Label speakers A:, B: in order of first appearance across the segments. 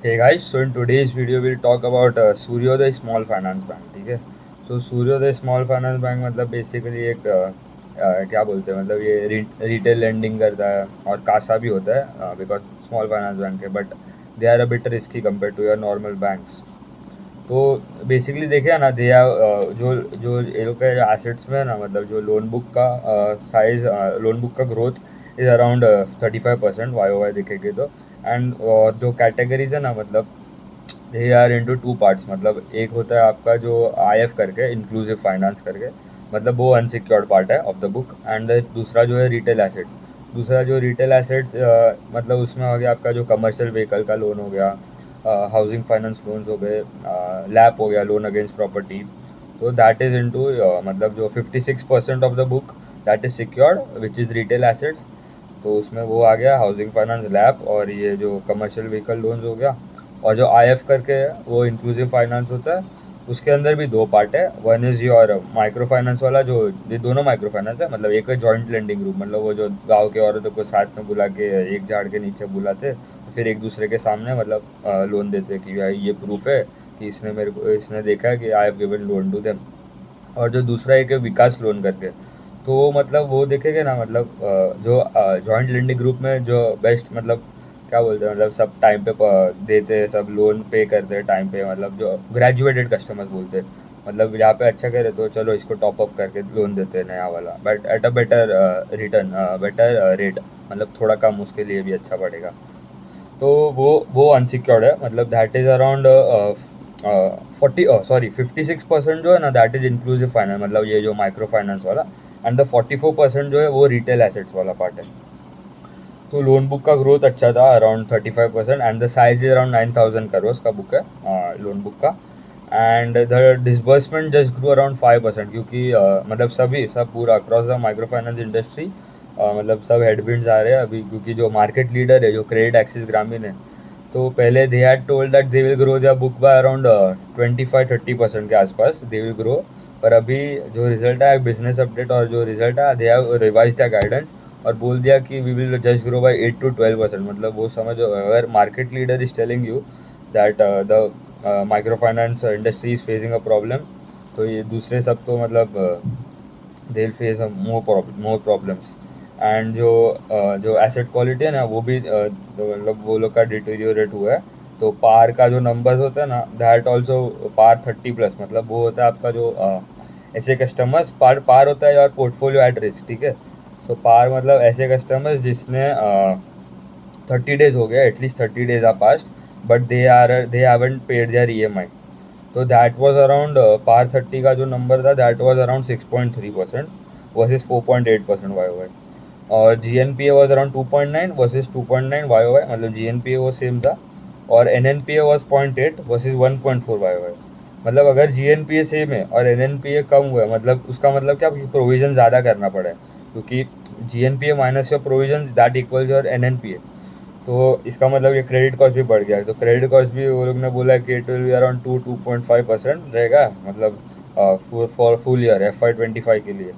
A: Hey guys, so in today's video we'll talk about सूर्योदय small finance bank. ठीक है. सो सूर्योदय स्मॉल फाइनेंस बैंक मतलब बेसिकली एक क्या बोलते हैं, मतलब ये रिटेल लेंडिंग करता है और कासा भी होता है बिकॉज स्मॉल फाइनेंस बैंक है, but they are a bit risky compare to your normal banks. तो बेसिकली देखिए ना, दे जो जो ये लोग के एसेट्स में है ना, मतलब जो लोन बुक का साइज, लोन बुक का growth is around 35% Y O Y देखेंगे तो. एंड और जो कैटेगरीज है ना, मतलब they are into two parts. मतलब एक होता है आपका जो आई एफ करके, इंक्लूसिव फाइनेंस करके, मतलब वो अनसिक्योर्ड पार्ट है ऑफ द बुक. एंड दूसरा जो है रिटेल एसेट्स. दूसरा जो रिटेल एसेट्स मतलब उसमें हो गया आपका जो कमर्शियल व्हीकल का लोन हो गया, हाउसिंग फाइनेंस लोन्स हो गए, लैप हो गया, लोन अगेंस्ट प्रॉपर्टी. तो दैट इज़ इनटू मतलब जो 56% of the book that is secured which is retail assets. तो उसमें वो आ गया हाउसिंग फाइनेंस, लैप, और ये जो कमर्शियल व्हीकल लोन्स हो गया. और जो आई एफ करके है वो इंक्लूसिव फाइनेंस होता है. उसके अंदर भी दो पार्ट है. One is your micro finance वाला, जो ये दोनों माइक्रो फाइनेंस है. मतलब एक है जॉइंट लेंडिंग ग्रुप, मतलब वो जो गांव के औरतों को साथ में बुला के एक झाड़ के नीचे बुलाते, फिर एक दूसरे के सामने मतलब लोन देते कि भाई ये प्रूफ है कि इसने देखा है कि I have given loan to them. और जो दूसरा एक है विकास लोन करके, तो वो मतलब वो देखेंगे ना, मतलब जो जॉइंट लेंडिंग ग्रुप में जो बेस्ट, मतलब क्या बोलते हैं, मतलब सब टाइम पे देते हैं, सब लोन पे करते हैं टाइम पे, मतलब जो ग्रेजुएटेड कस्टमर्स बोलते हैं. मतलब यहाँ पे अच्छा करे तो चलो इसको टॉप अप करके लोन देते हैं नया वाला, but at a better return, better rate, मतलब थोड़ा कम उसके लिए भी अच्छा पड़ेगा. तो वो अनसिक्योर्ड है. मतलब दैट इज़ अराउंड 56% जो है ना, दैट इज़ इंक्लूसिव फाइनेंस, मतलब ये जो माइक्रो फाइनेंस वाला. एंड द 44% जो है वो रिटेल एसेट्स वाला पार्ट है. तो लोन बुक का ग्रोथ अच्छा था, around 35%. And the size is around 9,000 crore का बुक है लोन बुक का. And the disbursement just grow around 5%, क्योंकि मतलब सब पूरा across the micro finance industry, मतलब सब हेडविंड्स आ रहे हैं अभी, क्योंकि जो मार्केट लीडर है, जो क्रेडिट एक्सिस ग्रामीण है, तो पहले they had told that they will grow their book by around 25-30% के आसपास दे विल ग्रो. पर अभी जो रिजल्ट आया बिजनेस अपडेट, और जो रिजल्ट आया, they have revise the guidance और बोल दिया कि we will just grow by 8-12%. मतलब वो समझो, अगर market leader is telling you that the micro finance industry is facing a problem, तो ये दूसरे सब तो मतलब they will face more problems. And जो एसेट क्वालिटी है ना, वो भी तो मतलब वो लोग का डिटेरियोरेट हुआ है. तो पार का जो नंबर्स होता है ना, दैट ऑल्सो पार 30+, मतलब वो होता है आपका जो ऐसे कस्टमर्स, पार पार होता है यार पोर्टफोलियो एट रिस्क. ठीक है. सो पार मतलब ऐसे कस्टमर्स जिसने 30 डेज हो गया, at least 30 days are past, but they haven't paid their E M I. तो दैट वाज अराउंड पार 30 का जो नंबर था, that was around 6.3% versus 4.8% Y O Y. और G N P A was around 2.9 versus 2.9 Y O Y, मतलब G N P A वो same था. और N N P A was 0.8 versus 1.4 Y O Y. मतलब अगर G N P A same है और N N P A कम हुआ है, मतलब उसका मतलब क्या, प्रोविज़न ज़्यादा करना पड़ा है, क्योंकि G N P A minus your provision that equals your N N P A. तो इसका मतलब ये क्रेडिट कॉस्ट भी बढ़ गया है. तो क्रेडिट कॉस्ट भी वो लोग ने बोला है कि इट विल बी अराउंड 2.5% रहेगा, मतलब फॉर फुल ईयर FY25 के लिए.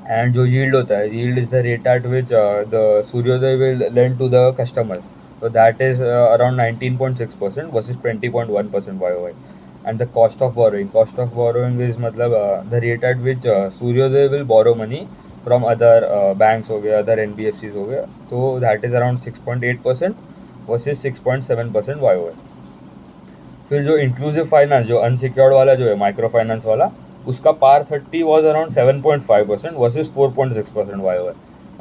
A: एंड जो यील्ड होता है, yield is the rate at which the Suryoday will lend to the customers. तो that is around 19.6% versus 20.1% Y O Y. And the cost of borrowing is मतलब the rate at which Suryoday will borrow money from other banks हो गए, other N B F Cs हो गया. तो that is around 6.8% versus 6.7% Y O Y. फिर जो inclusive finance, जो unsecured वाला जो है माइक्रो फाइनेंस वाला, उसका पार 30 was around 7.5% versus 4.6% Y O.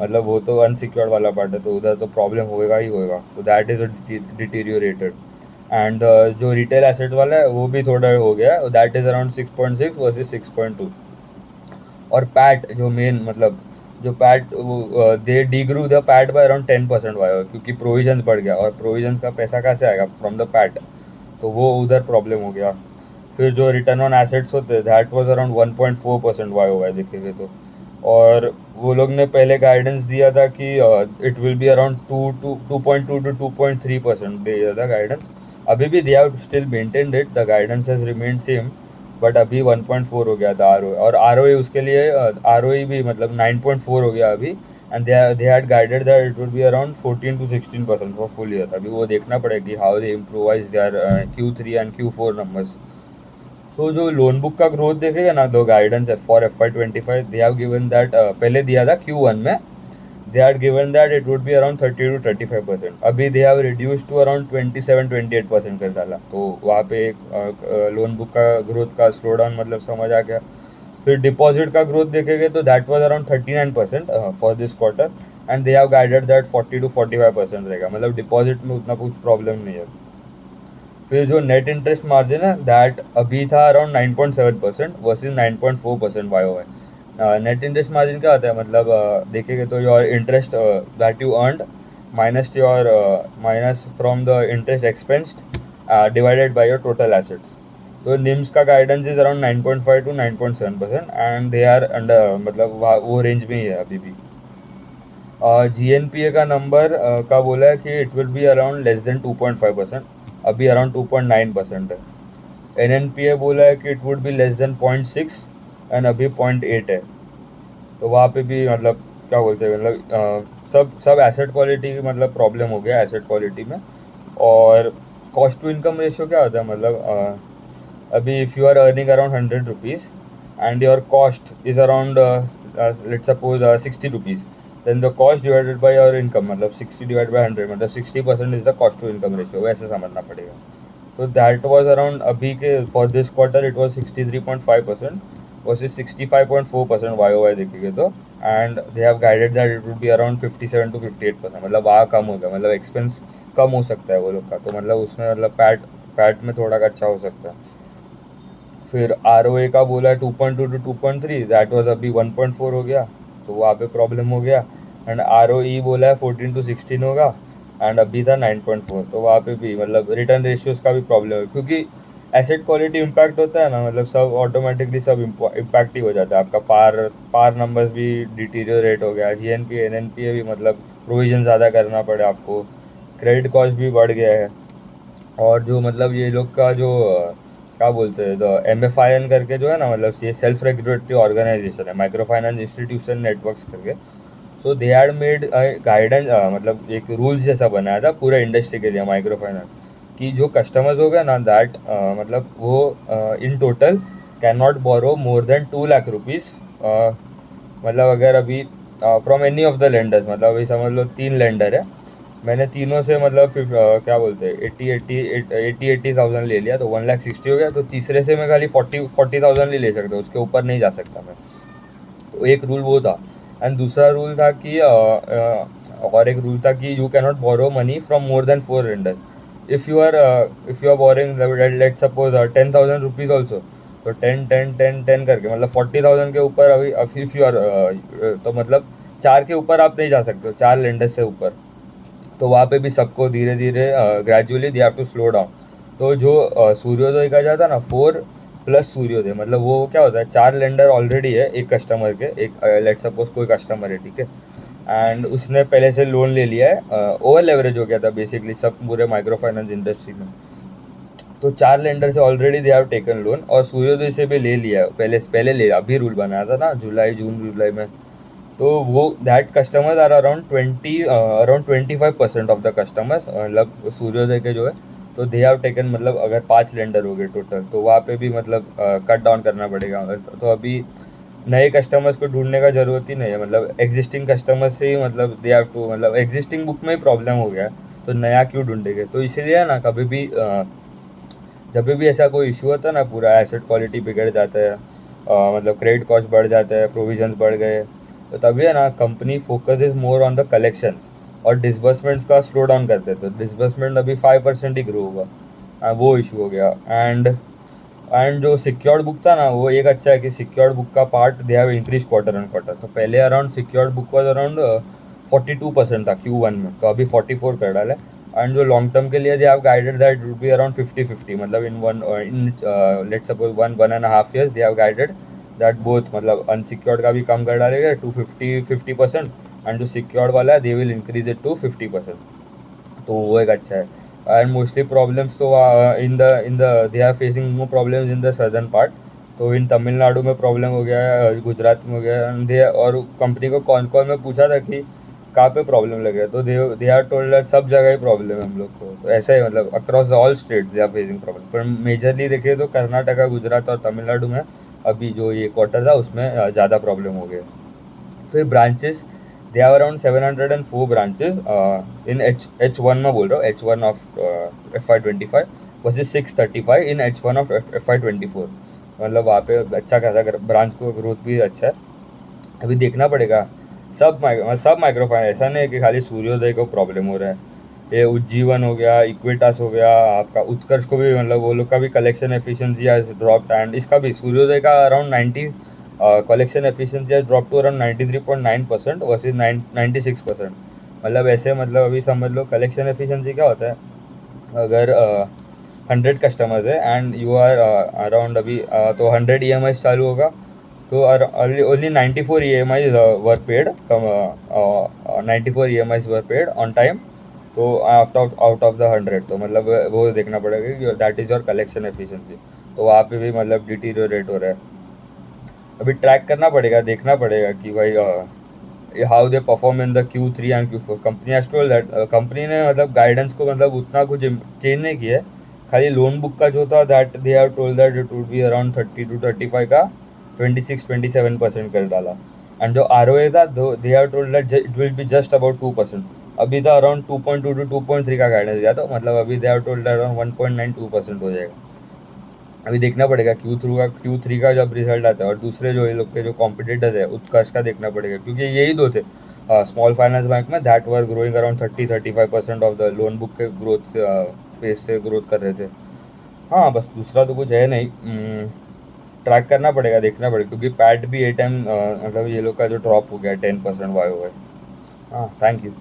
A: मतलब वो तो अनसिक्योर्ड वाला पार्ट है, तो उधर तो प्रॉब्लम होएगा ही होएगा. तो दैट इज़ डिटीरियोरेटेड. एंड जो रिटेल एसेट वाला है वो भी थोड़ा हो गया, दैट इज़ अराउंड 6.6 वर्सेज 6.2. और पैट जो मेन, मतलब जो पैट, वो they degrew the PAT by around 10% Y, क्योंकि प्रोविजंस बढ़ गया, और प्रोविजंस का पैसा कहाँ से आएगा, फ्रॉम द पैट. तो वो उधर प्रॉब्लम हो गया. फिर जो रिटर्न ऑन एसेट्स होते हैं, that was around 1.4% Y OY देखेंगे तो. और वो लोग ने पहले गाइडेंस दिया था कि it will be around 2.2 to 2.3% दे दिया था गाइडेंस. अभी भी they have still maintained it, the guidance has remained same. But अभी 1.4 हो गया था आर ओ, और आर ओ उसके लिए आर ओ भी मतलब 9.4 हो गया अभी. And they had guided that it would be around 14 to 16% for full year. अभी वो देखना पड़ेगा कि how they improvise their Q3 and Q4 numbers. So जो लोन बुक का ग्रोथ देखेगा ना, दो गाइडेंस है for FY25. They have given that, पहले दिया था Q1 में, they had given that it would be around 30 to 35%. अभी they have reduce to around 27-28% कर डाला. तो वहाँ पे एक लोन बुक का ग्रोथ का स्लो डाउन मतलब समझ आ गया. फिर डिपॉजिट का ग्रोथ देखेंगे तो that was around 39% for this quarter, and they have guided that 40 to 45% रहेगा. मतलब डिपॉजिट में उतना कुछ प्रॉब्लम नहीं है. फिर जो नेट इंटरेस्ट मार्जिन है दैट अभी था around 9.7% versus 9.4% YOY. Net interest margin क्या होता है, मतलब देखेंगे तो your interest that you earned minus from the interest expensed divided by your total assets. तो निम्स का guidance is around 9.5 to 9.7%, and they are under, मतलब वो रेंज में ही है अभी भी. GNPA का नंबर का बोला है कि it will be around less than 2.5%. अभी अराउंड 2.9% है. NNPA बोला है कि it would be less than 0.6 and अभी 0.8 है. तो वहाँ पे भी मतलब क्या बोलते हैं, मतलब सब एसेट क्वालिटी की मतलब प्रॉब्लम हो गया एसेट क्वालिटी में. और कॉस्ट टू इनकम रेशियो क्या होता है, मतलब अभी if you are earning around 100 rupees and your cost is around let's suppose 60 rupees, then the cost divided by your income, मतलब 60 डिवाइड बाय 100, मतलब 60% is the cost to income ratio. वैसे समझना पड़ेगा. तो दैट वाज अराउंड अभी के for this quarter it was 63.5% versus 65.4% YOY देखेंगे तो. And they have guided that it would be around 57 to 58%. मतलब वहाँ कम हो गया, मतलब एक्सपेंस कम हो सकता है वो लोग का. तो मतलब उसमें मतलब पैट में थोड़ा अच्छा हो सकता है. फिर ROA का बोला है 2.2 to 2.3, दैट वाज अभी 1.4 हो गया. तो वहाँ पे प्रॉब्लम हो गया. एंड ROE बोला है 14 to 16 होगा, एंड अभी था 9.4. तो वहाँ पे भी मतलब रिटर्न रेशियोज का भी प्रॉब्लम है, क्योंकि एसेट क्वालिटी इम्पैक्ट होता है ना, मतलब सब ऑटोमेटिकली सब इम्पैक्ट ही हो जाता है. आपका पार नंबर्स भी डिटीरियोरेट हो गया. GNPA NNPA भी मतलब प्रोविजन ज़्यादा करना पड़े आपको. क्रेडिट कॉस्ट भी बढ़ गया है. और जो मतलब ये लोग का जो क्या बोलते हैं, द MFIN करके जो है ना, मतलब ये सेल्फ रेगुलेटरी ऑर्गेनाइजेशन है, माइक्रो फाइनेंस इंस्टीट्यूशन नेटवर्क्स करके. सो दे हैड मेड गाइडेंस, मतलब एक रूल्स जैसा बनाया था पूरा इंडस्ट्री के लिए माइक्रो फाइनेंस, कि जो कस्टमर्स हो गए ना दैट मतलब वो in total can not borrow more than 2 lakh rupees. मतलब अगर अभी from any of the lenders, मतलब अभी समझ लो 3 लेंडर है, मैंने तीनों से मतलब क्या बोलते हैं 80,000 ले लिया, तो 1,60,000 हो गया. तो तीसरे से मैं खाली 40,000 ही ले सकता हूँ, उसके ऊपर नहीं जा सकता मैं. तो एक रूल वो था. एंड दूसरा रूल था कि और एक रूल था कि you can not borrow money from more than 4 lenders. If you are borrowing let suppose 10,000 rupees also, तो 10 करके मतलब 40,000 के ऊपर. अभी इफ़ यू आर तो मतलब 4 के ऊपर आप नहीं जा सकते हो, 4 लेंडर्स से ऊपर. तो वहाँ पे भी सबको धीरे धीरे gradually they have to slow down. तो जो सूर्योदय का जाता ना 4 प्लस सूर्योदय, मतलब वो क्या होता है, 4 लेंडर ऑलरेडी है एक कस्टमर के. एक लेट सपोज कोई कस्टमर है, ठीक है, एंड उसने पहले से लोन ले लिया है, ओवर लेवरेज हो गया था बेसिकली सब पूरे माइक्रो फाइनेंस इंडस्ट्री में. तो 4 लेंडर से already they have taken loan, और सूर्योदय से भी ले लिया है पहले ले, अभी रूल बनाया था ना जून जुलाई में. तो वो that customers are around 25% of the customers, मतलब सूर्योदय के जो है. तो दे हैव टेकन, मतलब अगर 5 लेंडर हो गए टोटल, तो वहाँ पे भी मतलब कट डाउन करना पड़ेगा. तो अभी नए कस्टमर्स को ढूंढने का ज़रूरत ही नहीं है, मतलब एग्जिस्टिंग कस्टमर्स से ही मतलब दे हैव टू, मतलब एग्जिस्टिंग बुक में ही प्रॉब्लम हो गया है, तो नया क्यों ढूंढेंगे. तो इसीलिए ना कभी भी जब भी ऐसा कोई इशू होता है ना, पूरा एसेट क्वालिटी बिगड़ जाता है, मतलब क्रेडिट कॉस्ट बढ़ जाता है, प्रोविजंस बढ़ गए, तो तभी है ना company focus is more on the collections, और डिसबर्समेंट्स का स्लो डाउन कर देते. तो डिसबर्समेंट अभी 5% ही ग्रो होगा. वो इशू हो गया. एंड जो सिक्योर्ड बुक था ना, वो एक अच्छा है कि सिक्योर्ड बुक का part they have increase quarter on quarter. तो पहले around secured book was around 42% था Q1 में, तो अभी 44 कर डाला है. एंड जो लॉन्ग टर्म के लिए दे have guided that will be around 50-50, मतलब in let's suppose 1.5 years they have guided that both, मतलब अनसिक्योर्ड का भी कम कर डालेगा टू 50%, एंड जो सिक्योर्ड वाला है they will increase it to 50%. तो वो एक अच्छा है. एंड मोस्टली प्रॉब्लम्स तो in the they are facing more problems in the southern part, तो इन तमिलनाडु में प्रॉब्लम हो गया है, गुजरात में हो गया है, और कंपनी को कौन कौन में पूछा था कि कहाँ पे प्रॉब्लम लगे, तो दे आर टोल्ड दैट सब जगह ही प्रॉब्लम है हम लोग को। तो ऐसा ही मतलब across all states they are facing problem, पर मेजरली देखे तो कर्नाटका, गुजरात और तमिलनाडु में अभी जो ये क्वार्टर था उसमें ज़्यादा प्रॉब्लम हो गया। फिर branches, they are around 704 branches in H1 में बोल रहा हूँ, H1 of FY25 versus 635 in H1 of FY24। मतलब वहाँ पे अच्छा खासा ब्रांच को ग्रोथ भी अच्छा है। अभी देखना पड़ेगा सब माइक्रो फाइनेंस, ऐसा नहीं है कि खाली सूर्योदय को प्रॉब्लम हो रहा है। ये उज्जीवन हो गया, इक्विटास हो गया, आपका उत्कर्ष को भी मतलब वो लोग का भी collection efficiency has dropped, and इसका भी सूर्योदय का अराउंड 90 collection efficiency has drop to around 93.9% versus 96%। मतलब ऐसे मतलब अभी समझ लो कलेक्शन एफिशिएंसी क्या होता है, अगर 100 कस्टमर्स है एंड यू आर अराउंड अभी तो 100 EMI चालू होगा, तो only 94 EMIs were paid, 94 EMIs were paid on time, तो आउट ऑफ द 100, तो मतलब वो देखना पड़ेगा कि that is your collection efficiency. तो वहाँ पे भी मतलब डिटीरियोरेट हो रहा है। अभी ट्रैक करना पड़ेगा, देखना पड़ेगा कि भाई how they perform in the Q3 and Q4। Company has told that, company ने मतलब गाइडेंस को मतलब उतना कुछ चेंज नहीं किया है, खाली लोन बुक का जो था that they have told that it would be around 30 to 35 का 26-27% कर डाला। एंड जो ROA था they have told that it will be just about 2%। अभी था अराउंड 2.2 to 2.3 का गाइडेंस दिया, तो मतलब अभी दे हैव टोल्ड अराउंड 1.92% हो जाएगा। अभी देखना पड़ेगा Q3 का जब रिजल्ट आता है, और दूसरे जो ये लोग के जो कॉम्पिटिटर्स है उत्कर्ष का देखना पड़ेगा, क्योंकि यही दो थे स्मॉल फाइनेंस बैंक में that were growing around 30-35% of the loan book के ग्रोथ पेस से ग्रोथ कर रहे थे। हाँ बस दूसरा तो कुछ है नहीं, ट्रैक करना पड़ेगा, देखना पड़ेगा, क्योंकि पैट भी ए टाइम मतलब ये लोग का जो ड्रॉप हो गया 10% वाई। हाँ, थैंक यू।